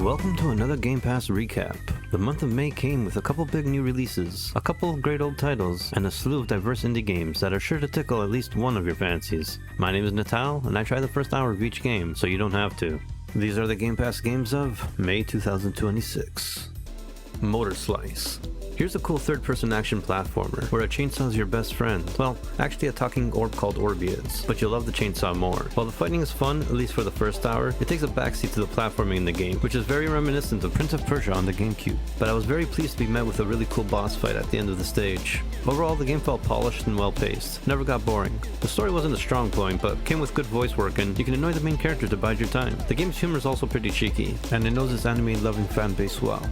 Welcome to another Game Pass recap. The month of May came with a couple big new releases, a couple of great old titles, and a slew of diverse indie games that are sure to tickle at least one of your fancies. My name is Natal, and I try the first hour of each game, so you don't have to. These are the Game Pass games of May 2026. Motorslice. Here's a cool third-person action platformer, where a chainsaw is your best friend. Well, actually a talking orb called Orby is, but you'll love the chainsaw more. While the fighting is fun, at least for the first hour, it takes a backseat to the platforming in the game, which is very reminiscent of Prince of Persia on the GameCube. But I was very pleased to be met with a really cool boss fight at the end of the stage. Overall, the game felt polished and well-paced, never got boring. The story wasn't a strong point, but came with good voice work and you can annoy the main character to bide your time. The game's humor is also pretty cheeky, and it knows its anime-loving fan base well.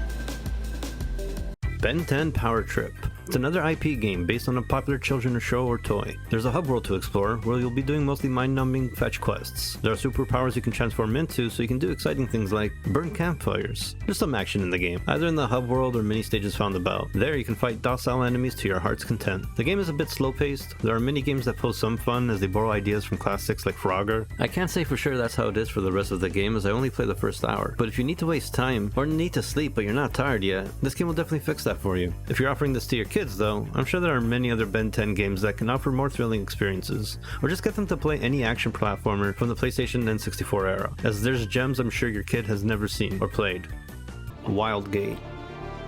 Ben 10 Power Trip. It's another IP game based on a popular children's show or toy. There's a hub world to explore, where you'll be doing mostly mind-numbing fetch quests. There are superpowers you can transform into, so you can do exciting things like burn campfires. There's some action in the game, either in the hub world or mini-stages found about. There you can fight docile enemies to your heart's content. The game is a bit slow-paced. There are mini-games that pose some fun as they borrow ideas from classics like Frogger. I can't say for sure that's how it is for the rest of the game, as I only play the first hour. But if you need to waste time, or need to sleep but you're not tired yet, this game will definitely fix that for you. If you're offering this to your kids though, I'm sure there are many other Ben 10 games that can offer more thrilling experiences, or just get them to play any action platformer from the PlayStation N64 era, as there's gems I'm sure your kid has never seen or played. WildGate.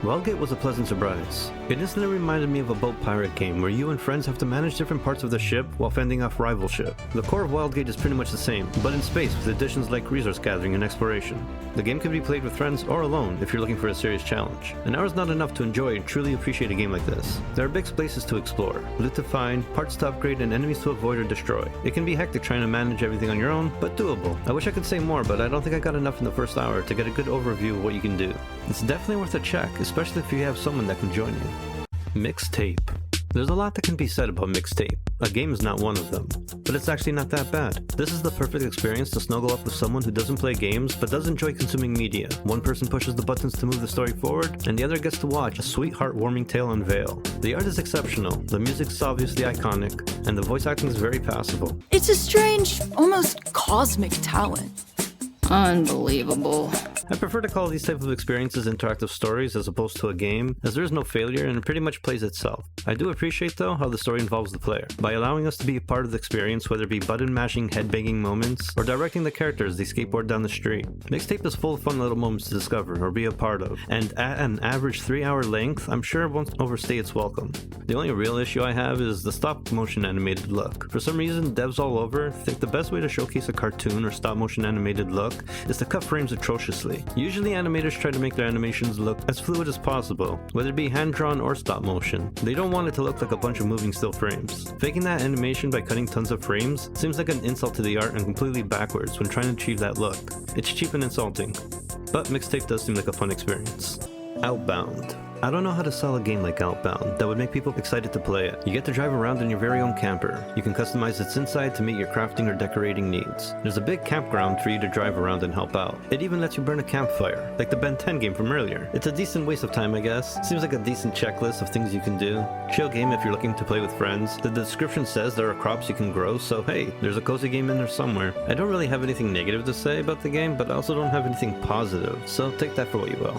WildGate was a pleasant surprise. It instantly reminded me of a boat pirate game where you and friends have to manage different parts of the ship while fending off rival ship. The core of WildGate is pretty much the same, but in space with additions like resource gathering and exploration. The game can be played with friends or alone if you're looking for a serious challenge. An hour is not enough to enjoy and truly appreciate a game like this. There are big places to explore, loot to find, parts to upgrade, and enemies to avoid or destroy. It can be hectic trying to manage everything on your own, but doable. I wish I could say more, but I don't think I got enough in the first hour to get a good overview of what you can do. It's definitely worth a check, especially if you have someone that can join you. Mixtape. There's a lot that can be said about Mixtape. A game is not one of them, but it's actually not that bad. This is the perfect experience to snuggle up with someone who doesn't play games but does enjoy consuming media. One person pushes the buttons to move the story forward, and the other gets to watch a sweet, heartwarming tale unveil. The art is exceptional, the music's obviously iconic, and the voice acting is very passable. It's a strange, almost cosmic talent. Unbelievable. I prefer to call these type of experiences interactive stories as opposed to a game, as there is no failure and it pretty much plays itself. I do appreciate though how the story involves the player, by allowing us to be a part of the experience, whether it be button mashing, head-banging moments, or directing the characters as they skateboard down the street. Mixtape is full of fun little moments to discover or be a part of, and at an average 3-hour length, I'm sure it won't overstay its welcome. The only real issue I have is the stop-motion animated look. For some reason, devs all over think the best way to showcase a cartoon or stop-motion animated look is to cut frames atrociously. Usually animators try to make their animations look as fluid as possible, whether it be hand-drawn or stop-motion. They don't want it to look like a bunch of moving still frames. Faking that animation by cutting tons of frames seems like an insult to the art and completely backwards when trying to achieve that look. It's cheap and insulting. But Mixtape does seem like a fun experience. Outbound. I don't know how to sell a game like Outbound that would make people excited to play it. You get to drive around in your very own camper. You can customize its inside to meet your crafting or decorating needs. There's a big campground for you to drive around and help out. It even lets you burn a campfire, like the Ben 10 game from earlier. It's a decent waste of time, I guess. Seems like a decent checklist of things you can do. Chill game if you're looking to play with friends. The description says there are crops you can grow, so hey, there's a cozy game in there somewhere. I don't really have anything negative to say about the game, but I also don't have anything positive, so take that for what you will.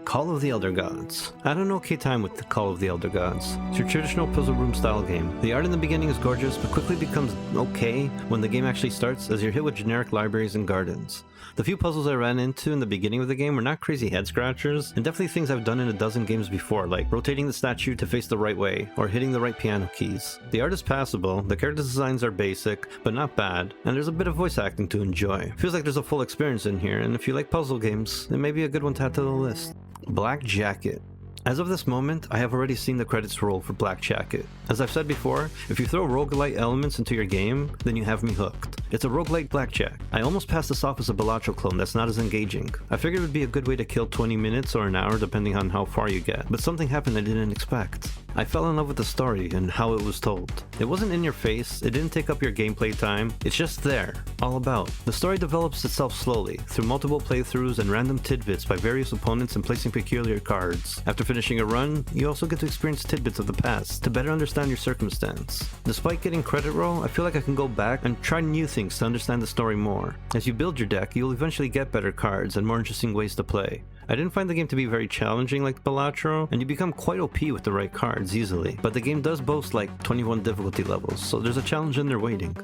Call of the Elder Gods. I had an okay time with the Call of the Elder Gods. It's your traditional puzzle room style game. The art in the beginning is gorgeous, but quickly becomes okay when the game actually starts, as you're hit with generic libraries and gardens. The few puzzles I ran into in the beginning of the game were not crazy head scratchers, and definitely things I've done in a dozen games before, like rotating the statue to face the right way, or hitting the right piano keys. The art is passable, the character designs are basic, but not bad, and there's a bit of voice acting to enjoy. Feels like there's a full experience in here, and if you like puzzle games, it may be a good one to add to the list. Black Jacket. As of this moment, I have already seen the credits roll for Black Jacket. As I've said before, if you throw roguelite elements into your game, then you have me hooked. It's a roguelite blackjack. I almost passed this off as a Balatro clone that's not as engaging. I figured it would be a good way to kill 20 minutes or an hour depending on how far you get, but something happened I didn't expect. I fell in love with the story and how it was told. It wasn't in your face, it didn't take up your gameplay time, it's just there, all about. The story develops itself slowly, through multiple playthroughs and random tidbits by various opponents and placing peculiar cards. After finishing a run, you also get to experience tidbits of the past to better understand your circumstance. Despite getting credit roll, I feel like I can go back and try new things to understand the story more. As you build your deck, you'll eventually get better cards and more interesting ways to play. I didn't find the game to be very challenging like Balatro, and you become quite OP with the right cards easily, but the game does boast like 21 difficulty levels, so there's a challenge in there waiting.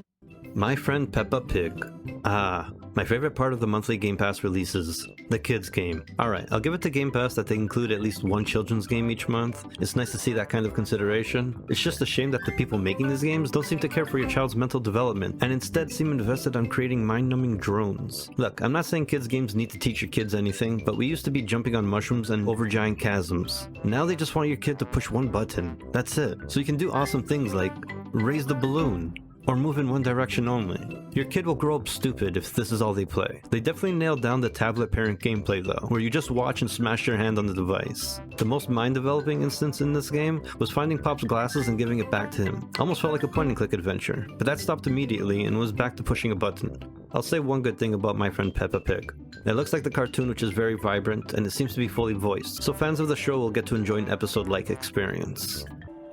My Friend Peppa Pig. My favorite part of the monthly Game Pass releases, the kids game. Alright, I'll give it to Game Pass that they include at least one children's game each month. It's nice to see that kind of consideration. It's just a shame that the people making these games don't seem to care for your child's mental development, and instead seem invested on creating mind-numbing drones. Look, I'm not saying kids games need to teach your kids anything, but we used to be jumping on mushrooms and over giant chasms. Now they just want your kid to push one button. That's it. So you can do awesome things like raise the balloon, or move in one direction only. Your kid will grow up stupid if this is all they play. They definitely nailed down the tablet parent gameplay though, where you just watch and smash your hand on the device. The most mind-developing instance in this game was finding Pop's glasses and giving it back to him. Almost felt like a point-and-click adventure, but that stopped immediately and was back to pushing a button. I'll say one good thing about My Friend Peppa Pig. It looks like the cartoon, which is very vibrant, and it seems to be fully voiced, so fans of the show will get to enjoy an episode-like experience.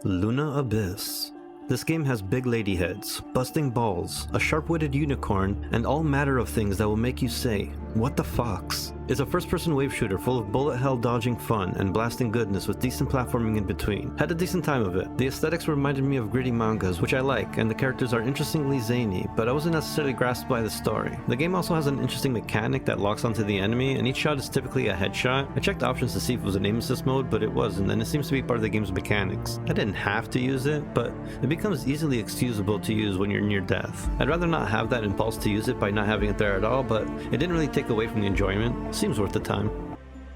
Luna Abyss. This game has big lady heads, busting balls, a sharp-witted unicorn, and all matter of things that will make you say, "What the fox?" It's a first-person wave shooter full of bullet hell dodging fun and blasting goodness with decent platforming in between. Had a decent time of it. The aesthetics reminded me of gritty mangas, which I like, and the characters are interestingly zany, but I wasn't necessarily grasped by the story. The game also has an interesting mechanic that locks onto the enemy, and each shot is typically a headshot. I checked options to see if it was an aim assist mode, but it wasn't, and it seems to be part of the game's mechanics. I didn't have to use it, but it becomes easily excusable to use when you're near death. I'd rather not have that impulse to use it by not having it there at all, but it didn't really take away from the enjoyment. Seems worth the time.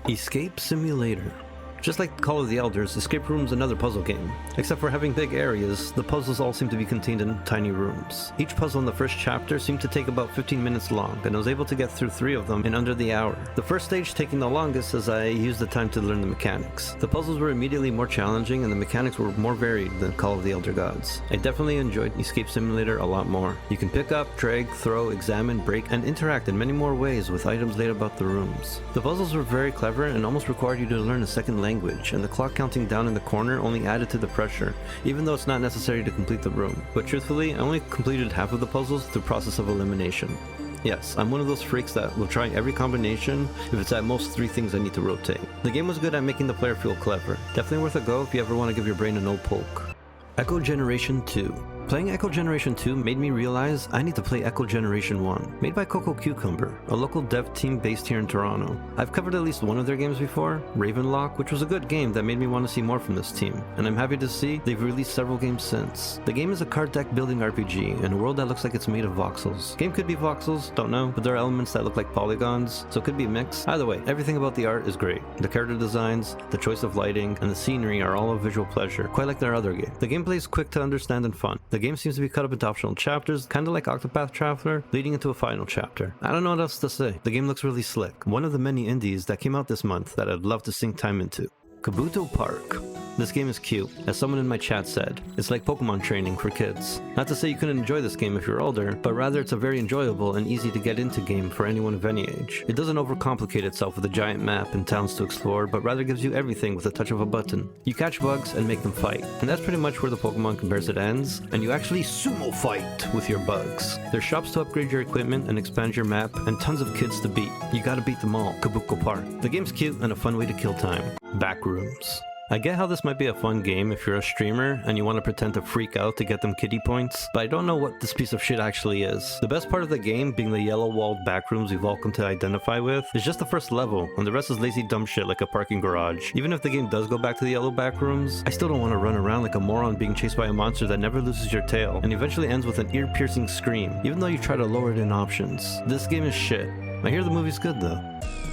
Escape Simulator. Just like Call of the Elders, Escape Room's another puzzle game. Except for having big areas, the puzzles all seem to be contained in tiny rooms. Each puzzle in the first chapter seemed to take about 15 minutes long, and I was able to get through 3 of them in under the hour. The first stage taking the longest as I used the time to learn the mechanics. The puzzles were immediately more challenging and the mechanics were more varied than Call of the Elder Gods. I definitely enjoyed Escape Simulator a lot more. You can pick up, drag, throw, examine, break, and interact in many more ways with items laid about the rooms. The puzzles were very clever and almost required you to learn a second language, and the clock counting down in the corner only added to the pressure, even though it's not necessary to complete the room. But truthfully, I only completed half of the puzzles through process of elimination. Yes, I'm one of those freaks that will try every combination if it's at most 3 things I need to rotate. The game was good at making the player feel clever. Definitely worth a go if you ever want to give your brain a no poke. Echo Generation 2. Playing Echo Generation 2 made me realize I need to play Echo Generation 1, made by Coco Cucumber, a local dev team based here in Toronto. I've covered at least one of their games before, Ravenlock, which was a good game that made me want to see more from this team, and I'm happy to see they've released several games since. The game is a card deck building RPG in a world that looks like it's made of voxels. Game could be voxels, don't know, but there are elements that look like polygons, so it could be a mix. Either way, everything about the art is great. The character designs, the choice of lighting, and the scenery are all a visual pleasure, quite like their other game. The gameplay is quick to understand and fun. The game seems to be cut up into optional chapters, kinda like Octopath Traveler, leading into a final chapter. I don't know what else to say. The game looks really slick. One of the many indies that came out this month that I'd love to sink time into. Kabuto Park. This game is cute. As someone in my chat said, it's like Pokemon training for kids. Not to say you couldn't enjoy this game if you're older, but rather it's a very enjoyable and easy to get into game for anyone of any age. It doesn't overcomplicate itself with a giant map and towns to explore, but rather gives you everything with a touch of a button. You catch bugs and make them fight, and that's pretty much where the Pokemon comparison ends, and you actually sumo fight with your bugs. There's shops to upgrade your equipment and expand your map, and tons of kids to beat. You gotta beat them all. Kabuto Park. The game's cute and a fun way to kill time. Backrooms. I get how this might be a fun game if you're a streamer and you want to pretend to freak out to get them kitty points, but I don't know what this piece of shit actually is. The best part of the game, being the yellow-walled backrooms we've all come to identify with, is just the first level, and the rest is lazy dumb shit like a parking garage. Even if the game does go back to the yellow backrooms, I still don't want to run around like a moron being chased by a monster that never loses your tail, and eventually ends with an ear-piercing scream, even though you try to lower it in options. This game is shit. I hear the movie's good though.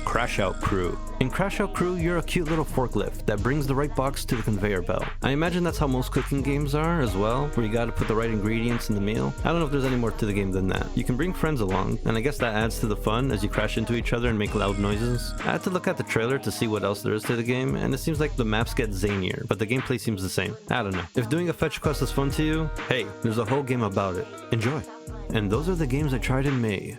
Crashout Crew. In Crashout Crew, you're a cute little forklift that brings the right box to the conveyor belt. I imagine that's how most cooking games are as well, where you gotta put the right ingredients in the meal. I don't know if there's any more to the game than that. You can bring friends along, and I guess that adds to the fun as you crash into each other and make loud noises. I had to look at the trailer to see what else there is to the game, and it seems like the maps get zanier, but the gameplay seems the same. I don't know. If doing a fetch quest is fun to you, hey, there's a whole game about it. Enjoy. And those are the games I tried in May.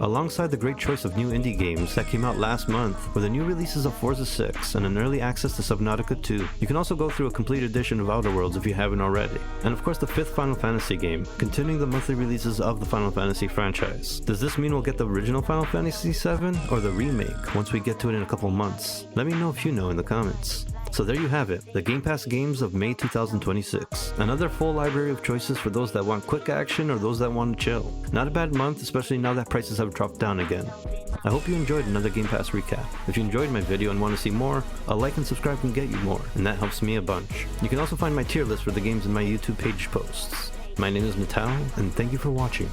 Alongside the great choice of new indie games that came out last month were the new releases of Forza 6 and an early access to Subnautica 2. You can also go through a complete edition of Outer Worlds if you haven't already. And of course the 5th Final Fantasy game, continuing the monthly releases of the Final Fantasy franchise. Does this mean we'll get the original Final Fantasy VII or the remake once we get to it in a couple months? Let me know if you know in the comments. So there you have it, the Gamepass Games of May 2026. Another full library of choices for those that want quick action or those that want to chill. Not a bad month, especially now that prices have dropped down again. I hope you enjoyed another Game Pass recap. If you enjoyed my video and want to see more, a like and subscribe can get you more, and that helps me a bunch. You can also find my tier list for the games in my YouTube page posts. My name is Natal, and thank you for watching.